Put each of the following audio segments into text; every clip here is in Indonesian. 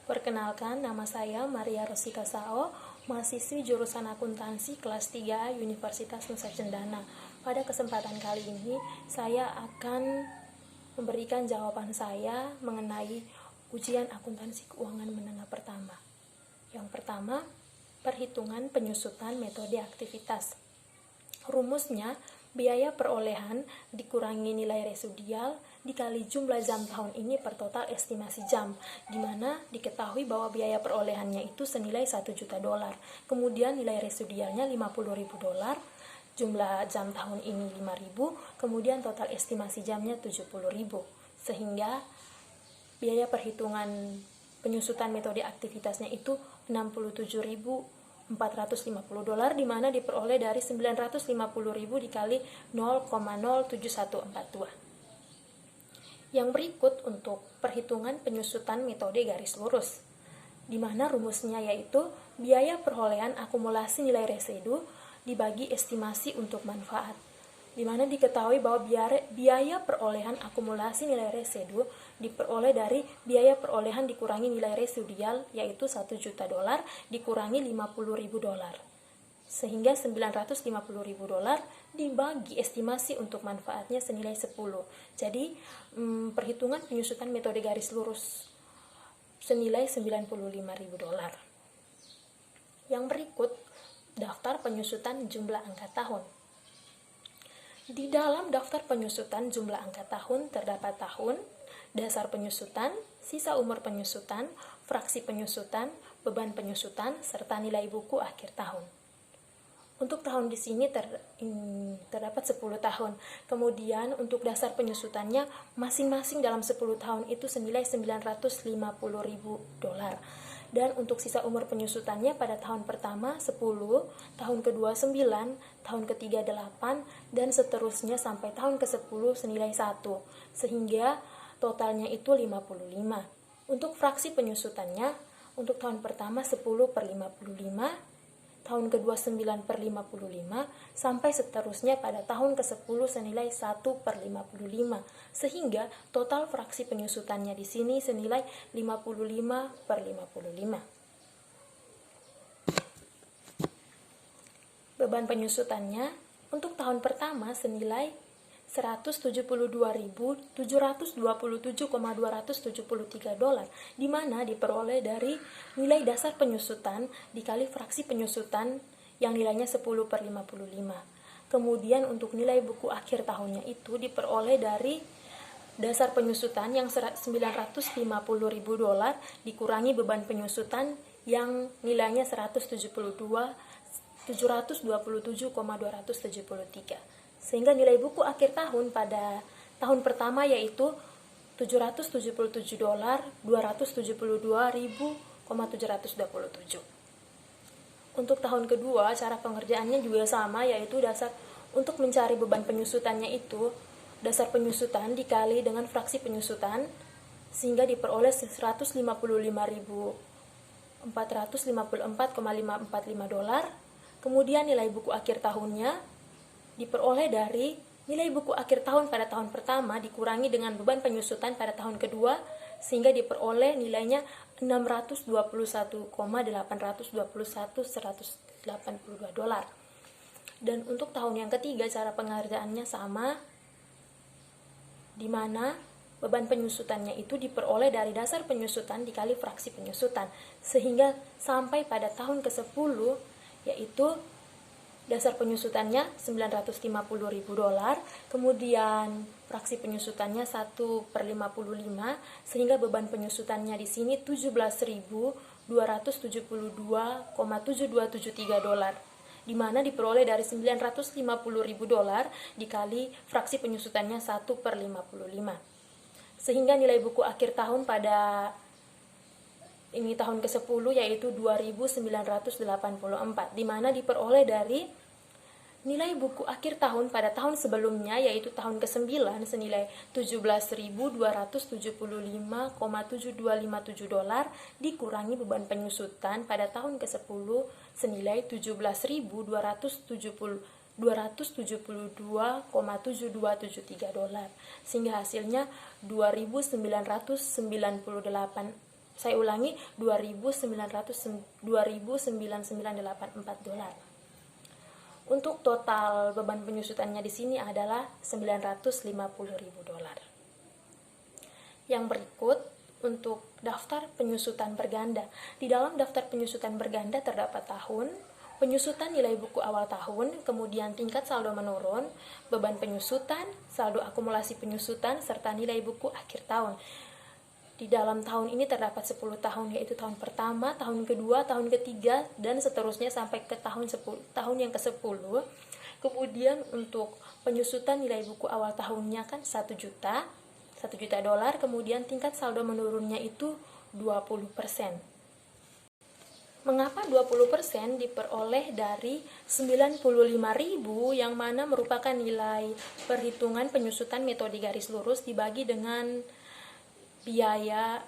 Perkenalkan, nama saya Maria Rosika Sao, mahasiswi jurusan akuntansi kelas 3 Universitas Nusa Cendana. Pada kesempatan kali ini, saya akan memberikan jawaban saya mengenai ujian akuntansi keuangan menengah pertama. Yang pertama, perhitungan penyusutan metode aktivitas. Rumusnya, biaya perolehan dikurangi nilai residual dikali jumlah jam tahun ini per total estimasi jam, di mana diketahui bahwa biaya perolehannya itu senilai $1 juta. Kemudian nilai residualnya $50.000, jumlah jam tahun ini 5.000, kemudian total estimasi jamnya 70.000. Sehingga biaya perhitungan penyusutan metode aktivitasnya itu $67.450, di mana diperoleh dari 950.000 dikali 0,07142. Yang berikut untuk perhitungan penyusutan metode garis lurus, di mana rumusnya yaitu biaya perolehan akumulasi nilai residu dibagi estimasi untuk manfaat, di mana diketahui bahwa biaya perolehan akumulasi nilai residu diperoleh dari biaya perolehan dikurangi nilai residual yaitu $1 juta dikurangi $50.000, sehingga $950.000 dibagi estimasi untuk manfaatnya senilai 10. Jadi perhitungan penyusutan metode garis lurus senilai $95.000. Yang berikut, daftar penyusutan jumlah angka tahun. Di dalam daftar penyusutan jumlah angka tahun terdapat tahun, dasar penyusutan, sisa umur penyusutan, fraksi penyusutan, beban penyusutan, serta nilai buku akhir tahun. Untuk tahun di sini terdapat 10 tahun. Kemudian untuk dasar penyusutannya masing-masing dalam 10 tahun itu senilai $950.000. Dan untuk sisa umur penyusutannya pada tahun pertama 10, tahun kedua 9, tahun ketiga 8, dan seterusnya sampai tahun ke-10 senilai 1. Sehingga totalnya itu 55. Untuk fraksi penyusutannya, untuk tahun pertama 10/55, tahun kedua 9/55, sampai seterusnya pada tahun ke-10 senilai 1/55, sehingga total fraksi penyusutannya di sini senilai 55/55. Beban penyusutannya untuk tahun pertama senilai $172.727,273, di mana diperoleh dari nilai dasar penyusutan dikali fraksi penyusutan yang nilainya 10/55. Kemudian untuk nilai buku akhir tahunnya itu diperoleh dari dasar penyusutan yang $950.000 dikurangi beban penyusutan yang nilainya 727,273, sehingga nilai buku akhir tahun pada tahun pertama yaitu $777.272.727. Untuk tahun kedua, cara pengerjaannya juga sama, yaitu dasar untuk mencari beban penyusutannya itu dasar penyusutan dikali dengan fraksi penyusutan, sehingga diperoleh $155.454,545. Kemudian nilai buku akhir tahunnya diperoleh dari nilai buku akhir tahun pada tahun pertama dikurangi dengan beban penyusutan pada tahun kedua, sehingga diperoleh nilainya $621.821.182. Dan untuk tahun yang ketiga, cara pengerjaannya sama, di mana beban penyusutannya itu diperoleh dari dasar penyusutan dikali fraksi penyusutan, sehingga sampai pada tahun ke-10 yaitu dasar penyusutannya $950.000, kemudian fraksi penyusutannya 1/55, sehingga beban penyusutannya di sini $17.272,7273, di mana diperoleh dari $950.000 dikali fraksi penyusutannya 1/55. Sehingga nilai buku akhir tahun pada ini tahun ke-10 yaitu 2.984, di mana diperoleh dari nilai buku akhir tahun pada tahun sebelumnya yaitu tahun ke-9 senilai $17.275,7257 dikurangi beban penyusutan pada tahun ke-10 senilai $17.272,7273, sehingga hasilnya $2.998 Saya ulangi, 2.998 dolar. Untuk total beban penyusutannya di sini adalah 950.000 dolar. Yang berikut untuk daftar penyusutan berganda. Di dalam daftar penyusutan berganda terdapat tahun, penyusutan nilai buku awal tahun, kemudian tingkat saldo menurun, beban penyusutan, saldo akumulasi penyusutan, serta nilai buku akhir tahun. Di dalam tahun ini terdapat 10 tahun, yaitu tahun pertama, tahun kedua, tahun ketiga, dan seterusnya sampai ke tahun yang ke-10. Kemudian untuk penyusutan nilai buku awal tahunnya kan 1 juta dolar, kemudian tingkat saldo menurunnya itu 20%. Mengapa 20% diperoleh dari 95.000 yang mana merupakan nilai perhitungan penyusutan metode garis lurus dibagi dengan biaya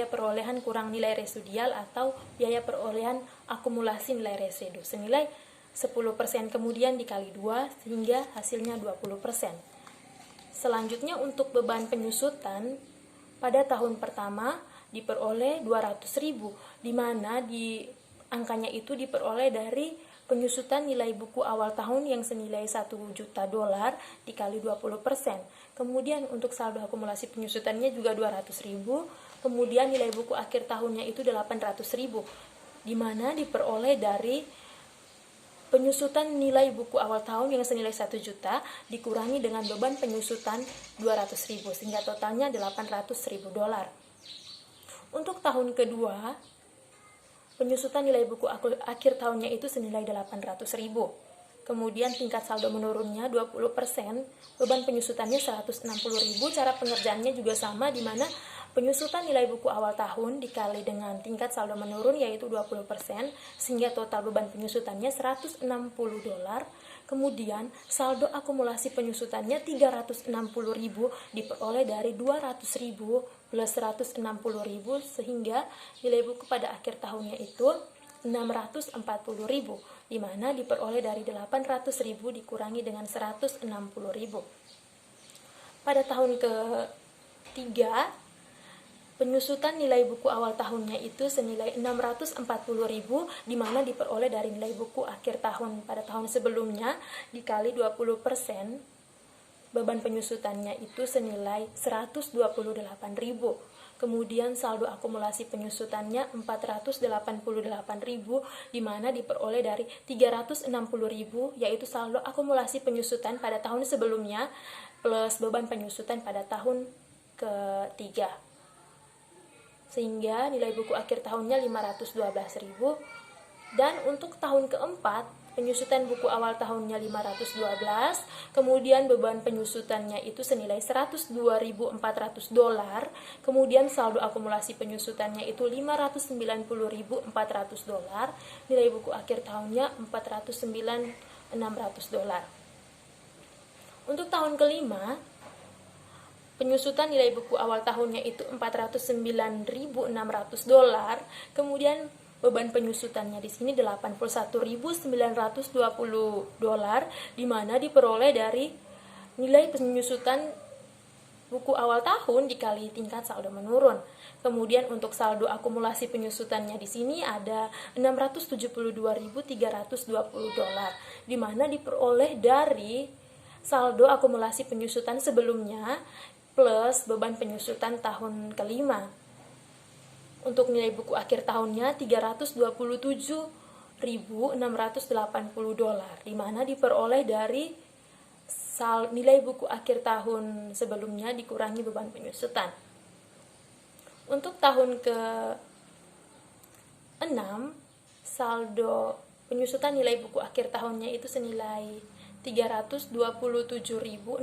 perolehan kurang nilai residual atau biaya perolehan akumulasi nilai residu senilai 10%, kemudian dikali 2 sehingga hasilnya 20%. Selanjutnya untuk beban penyusutan pada tahun pertama diperoleh 200.000, di mana angkanya itu diperoleh dari penyusutan nilai buku awal tahun yang senilai 1 juta dolar dikali 20%. Kemudian untuk saldo akumulasi penyusutannya juga 200.000, kemudian nilai buku akhir tahunnya itu 800.000, di mana diperoleh dari penyusutan nilai buku awal tahun yang senilai 1 juta dikurangi dengan beban penyusutan 200.000 sehingga totalnya 800.000 dolar. Untuk tahun kedua, penyusutan nilai buku akhir tahunnya itu senilai 800.000. Kemudian tingkat saldo menurunnya 20%, beban penyusutannya 160.000. Cara pengerjaannya juga sama, di mana penyusutan nilai buku awal tahun dikali dengan tingkat saldo menurun yaitu 20%, sehingga total beban penyusutannya 160 dolar. Kemudian saldo akumulasi penyusutannya 360.000 diperoleh dari 200.000 plus 160.000, sehingga nilai buku pada akhir tahunnya itu 640.000, di mana diperoleh dari 800.000 dikurangi dengan 160.000. Pada tahun ketiga, penyusutan nilai buku awal tahunnya itu senilai 640.000, di mana diperoleh dari nilai buku akhir tahun pada tahun sebelumnya dikali 20%, beban penyusutannya itu senilai 128.000. Kemudian saldo akumulasi penyusutannya 488.000, di mana diperoleh dari 360.000, yaitu saldo akumulasi penyusutan pada tahun sebelumnya plus beban penyusutan pada tahun ketiga. Sehingga nilai buku akhir tahunnya 512.000. Dan untuk tahun keempat, penyusutan buku awal tahunnya 512, kemudian beban penyusutannya itu senilai 102.400 dolar, kemudian saldo akumulasi penyusutannya itu 590.400 dolar, nilai buku akhir tahunnya 409.600 dolar. Untuk tahun kelima, penyusutan nilai buku awal tahunnya itu 409.600 dolar, kemudian beban penyusutannya di sini 81.920 dolar, di mana diperoleh dari nilai penyusutan buku awal tahun dikali tingkat saldo menurun. Kemudian untuk saldo akumulasi penyusutannya di sini ada 672.320 dolar, di mana diperoleh dari saldo akumulasi penyusutan sebelumnya plus beban penyusutan tahun kelima. Untuk nilai buku akhir tahunnya 327.680 dolar, di mana diperoleh dari nilai buku akhir tahun sebelumnya dikurangi beban penyusutan. Untuk tahun ke-6, saldo penyusutan nilai buku akhir tahunnya itu senilai 327.680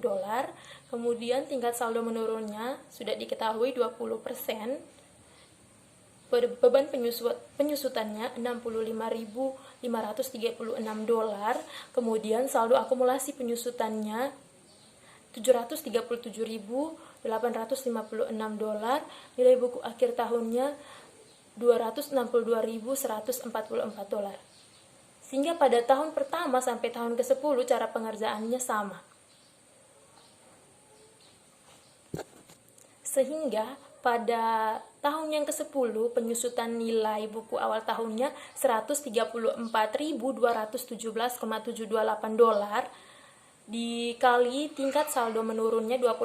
dolar, kemudian tingkat saldo menurunnya sudah diketahui 20%, beban penyusutannya 65.536 dolar, kemudian saldo akumulasi penyusutannya 737.856 dolar, nilai buku akhir tahunnya 262.144 dolar. Sehingga pada tahun pertama sampai tahun ke-10 cara pengerjaannya sama. Sehingga pada tahun yang ke-10 penyusutan nilai buku awal tahunnya 134.217,728 dolar dikali tingkat saldo menurunnya 20%,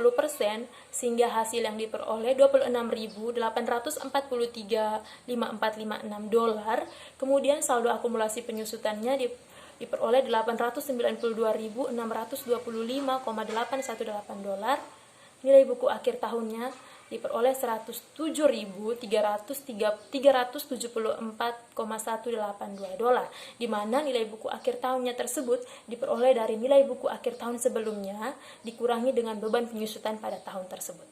sehingga hasil yang diperoleh 26.843,5456 dolar. Kemudian saldo akumulasi penyusutannya diperoleh 892.625,818 dolar. Nilai buku akhir tahunnya diperoleh 107.374,182 dolar, di mana nilai buku akhir tahunnya tersebut diperoleh dari nilai buku akhir tahun sebelumnya dikurangi dengan beban penyusutan pada tahun tersebut.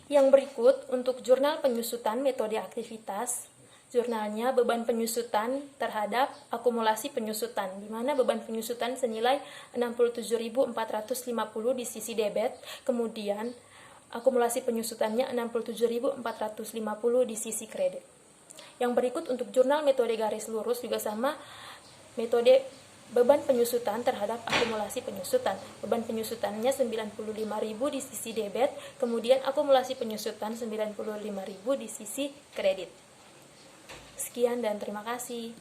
Yang berikut untuk jurnal penyusutan metode aktivitas. Jurnalnya beban penyusutan terhadap akumulasi penyusutan, di mana beban penyusutan senilai 67.450 di sisi debit, kemudian akumulasi penyusutannya 67.450 di sisi kredit. Yang berikut untuk jurnal metode garis lurus juga sama, metode beban penyusutan terhadap akumulasi penyusutan. Beban penyusutannya 95.000 di sisi debit, kemudian akumulasi penyusutan 95.000 di sisi kredit. Sekian dan terima kasih.